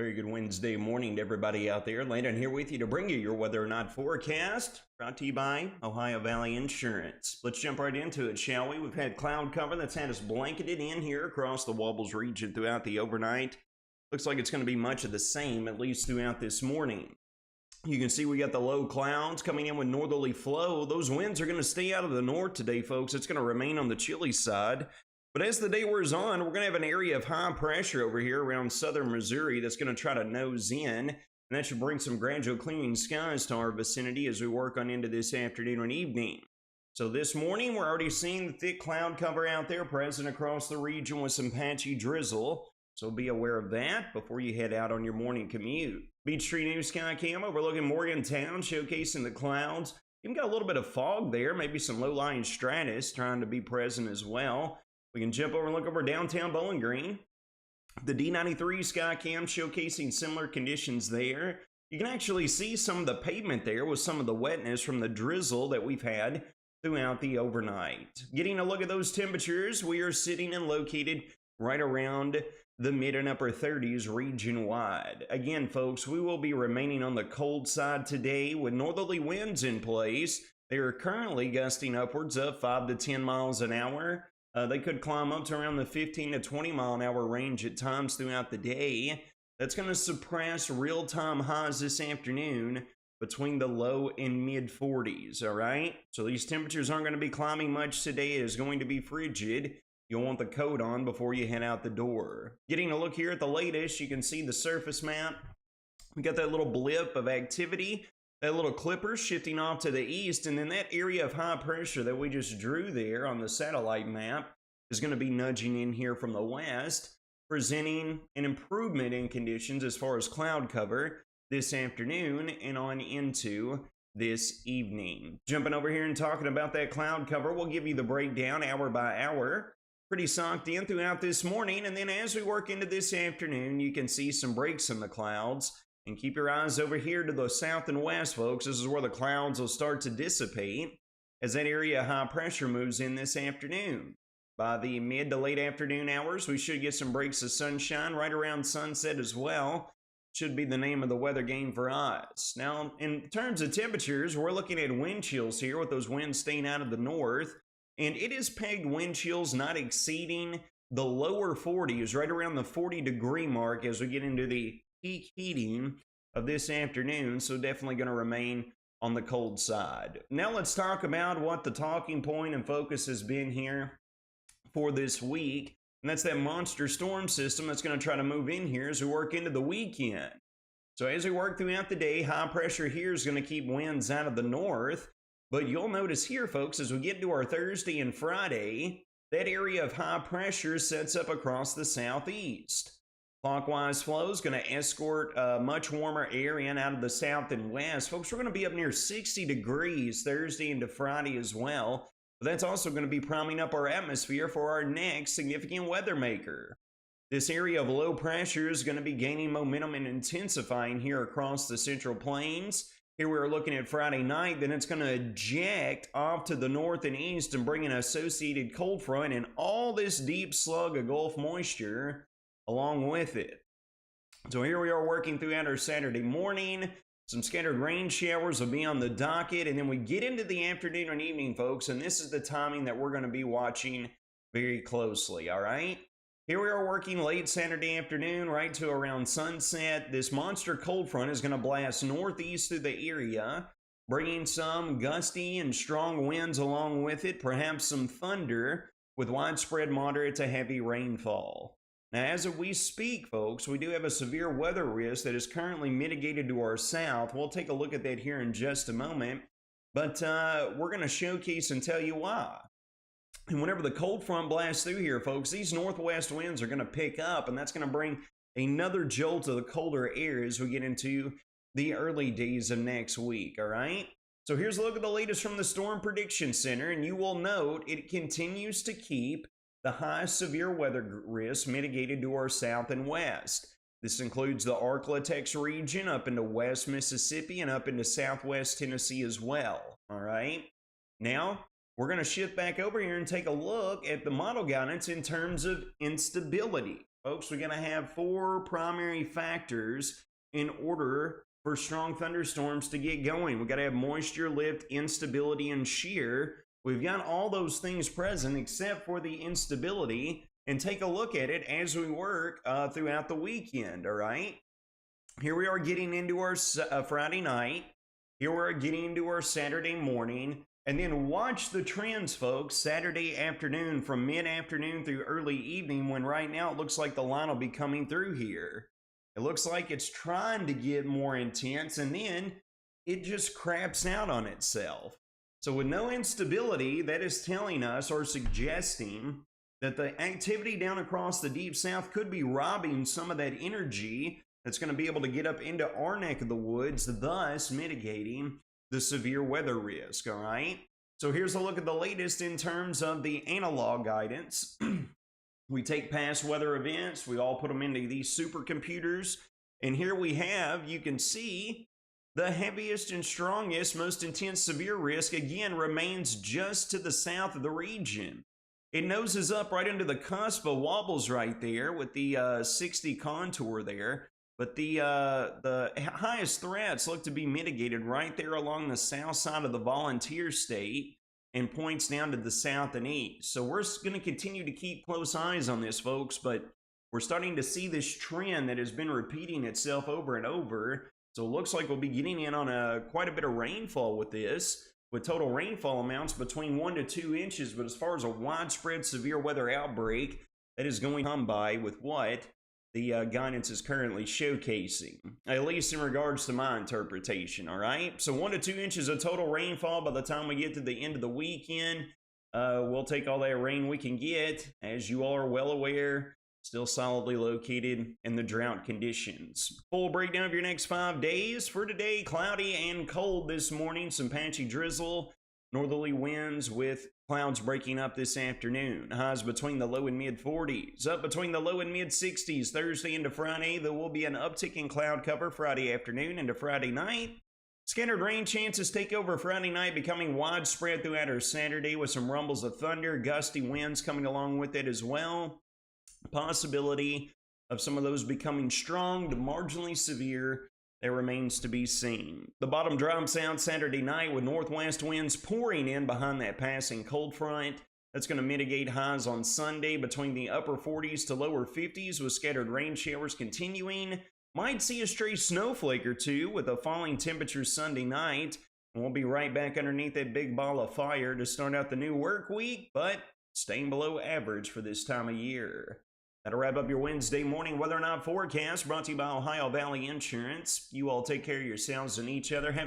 Very good Wednesday morning to everybody out there. Landon here with you to bring you your weather or not forecast. Brought to you by Ohio Valley Insurance. Let's jump right into it, shall we? We've had cloud cover that's had us blanketed in here across the Wobbles region throughout the overnight. Looks like it's going to be much of the same, at least throughout this morning. You can see we got the low clouds coming in with northerly flow. Those winds are going to stay out of the north today, folks. It's going to remain on the chilly side. But as the day wears on, we're going to have an area of high pressure over here around southern Missouri that's going to try to nose in. And that should bring some gradual clearing skies to our vicinity as we work on into this afternoon and evening. So this morning, we're already seeing the thick cloud cover out there present across the region with some patchy drizzle. So be aware of that before you head out on your morning commute. Beach Tree News Sky Cam overlooking Morgantown, showcasing the clouds. Even got a little bit of fog there, maybe some low-lying stratus trying to be present as well. We can jump over and look over downtown Bowling Green. The D93 Sky Cam showcasing similar conditions there. You can actually see some of the pavement there with some of the wetness from the drizzle that we've had throughout the overnight. Getting a look at those temperatures, we are sitting and located right around the mid and upper 30s region-wide. Again, folks, we will be remaining on the cold side today with northerly winds in place. They are currently gusting upwards of 5 to 10 miles an hour. They could climb up to around the 15 to 20 mile an hour range at times throughout the day. That's going to suppress real-time highs this afternoon between the low and mid 40s, all right? So these temperatures aren't going to be climbing much today. It is going to be frigid. You'll want the coat on before you head out the door. Getting a look here at the latest, you can see the surface map. We got that little blip of activity. That little clipper shifting off to the east, and then that area of high pressure that we just drew there on the satellite map is going to be nudging in here from the west, presenting an improvement in conditions as far as cloud cover this afternoon and on into this evening. Jumping over here and talking about that cloud cover, we'll give you the breakdown hour by hour. Pretty socked in throughout this morning, and then as we work into this afternoon, you can see some breaks in the clouds. And keep your eyes over here to the south and west, folks. This is where the clouds will start to dissipate as that area of high pressure moves in this afternoon. By the mid to late afternoon hours, we should get some breaks of sunshine right around sunset as well. Should be the name of the weather game for us. Now, in terms of temperatures, we're looking at wind chills here with those winds staying out of the north. And it is pegged wind chills not exceeding the lower 40s, right around the 40-degree mark as we get into the peak heating of this afternoon, so definitely going to remain on the cold side. Now let's talk about what the talking point and focus has been here for this week, and that's that monster storm system that's going to try to move in here as we work into the weekend. So as we work throughout the day, high pressure here is going to keep winds out of the north, but you'll notice here, folks, as we get to our Thursday and Friday, that area of high pressure sets up across the southeast. Clockwise flow is going to escort much warmer air in out of the south and west. Folks, we're going to be up near 60 degrees Thursday into Friday as well. But that's also going to be priming up our atmosphere for our next significant weather maker. This area of low pressure is going to be gaining momentum and intensifying here across the Central Plains. Here we're looking at Friday night, then it's going to eject off to the north and east and bring an associated cold front and all this deep slug of Gulf moisture along with it. So here we are working throughout our Saturday morning. Some scattered rain showers will be on the docket, and then we get into the afternoon and evening, folks, and this is the timing that we're going to be watching very closely, all right? Here we are working late Saturday afternoon right to around sunset. This monster cold front is going to blast northeast through the area, bringing some gusty and strong winds along with it, perhaps some thunder with widespread moderate to heavy rainfall. Now, as we speak, folks, we do have a severe weather risk that is currently mitigated to our south. We'll take a look at that here in just a moment, but we're going to showcase and tell you why. And whenever the cold front blasts through here, folks, these northwest winds are going to pick up, and that's going to bring another jolt of the colder air as we get into the early days of next week, all right? So here's a look at the latest from the Storm Prediction Center, and you will note it continues to keep the high severe weather risk mitigated to our south and west. This includes the Arklatex region up into West Mississippi and up into Southwest Tennessee as well, all right? Now, we're going to shift back over here and take a look at the model guidance in terms of instability. Folks, we're going to have four primary factors in order for strong thunderstorms to get going. We've got to have moisture, lift, instability, and shear. We've got all those things present except for the instability, and take a look at it as we work throughout the weekend, all right? Here we are getting into our Friday night. Here we're getting into our Saturday morning. And then watch the trends, folks, Saturday afternoon from mid-afternoon through early evening, when right now it looks like the line will be coming through here. It looks like it's trying to get more intense, and then it just craps out on itself. So with no instability, that is telling us or suggesting that the activity down across the deep south could be robbing some of that energy that's going to be able to get up into our neck of the woods, thus mitigating the severe weather risk, all right? So here's a look at the latest in terms of the analog guidance. We take past weather events, we all put them into these supercomputers, and here we have, you can see, the heaviest and strongest, most intense severe risk, again, remains just to the south of the region. It noses up right into the cusp of wobbles right there with the 60 contour there. But the highest threats look to be mitigated right there along the south side of the volunteer state and points down to the south and east. So we're going to continue to keep close eyes on this, folks, but we're starting to see this trend that has been repeating itself over and over. So it looks like we'll be getting in on quite a bit of rainfall with this, with total rainfall amounts between 1 to 2 inches. But as far as a widespread severe weather outbreak, that is going to come by with what the guidance is currently showcasing, at least in regards to my interpretation, all right? So 1 to 2 inches of total rainfall by the time we get to the end of the weekend. We'll take all that rain we can get, as you all are well aware, still solidly located in the drought conditions. Full breakdown of your next 5 days. For today, cloudy and cold this morning, some patchy drizzle, northerly winds with clouds breaking up this afternoon. Highs between the low and mid 40s. Up between the low and mid 60s Thursday into Friday. There will be an uptick in cloud cover Friday afternoon into Friday night. Scattered rain chances take over Friday night, becoming widespread throughout our Saturday with some rumbles of thunder, gusty winds coming along with it as well. Possibility of some of those becoming strong to marginally severe. That remains to be seen. The bottom drops out Saturday night with northwest winds pouring in behind that passing cold front. That's going to mitigate highs on Sunday between the upper 40s to lower 50s with scattered rain showers continuing. Might see a stray snowflake or two with a falling temperature Sunday night. And we'll be right back underneath that big ball of fire to start out the new work week, but staying below average for this time of year. That'll wrap up your Wednesday morning weather and not forecast, brought to you by Ohio Valley Insurance. You all take care of yourselves and each other. Have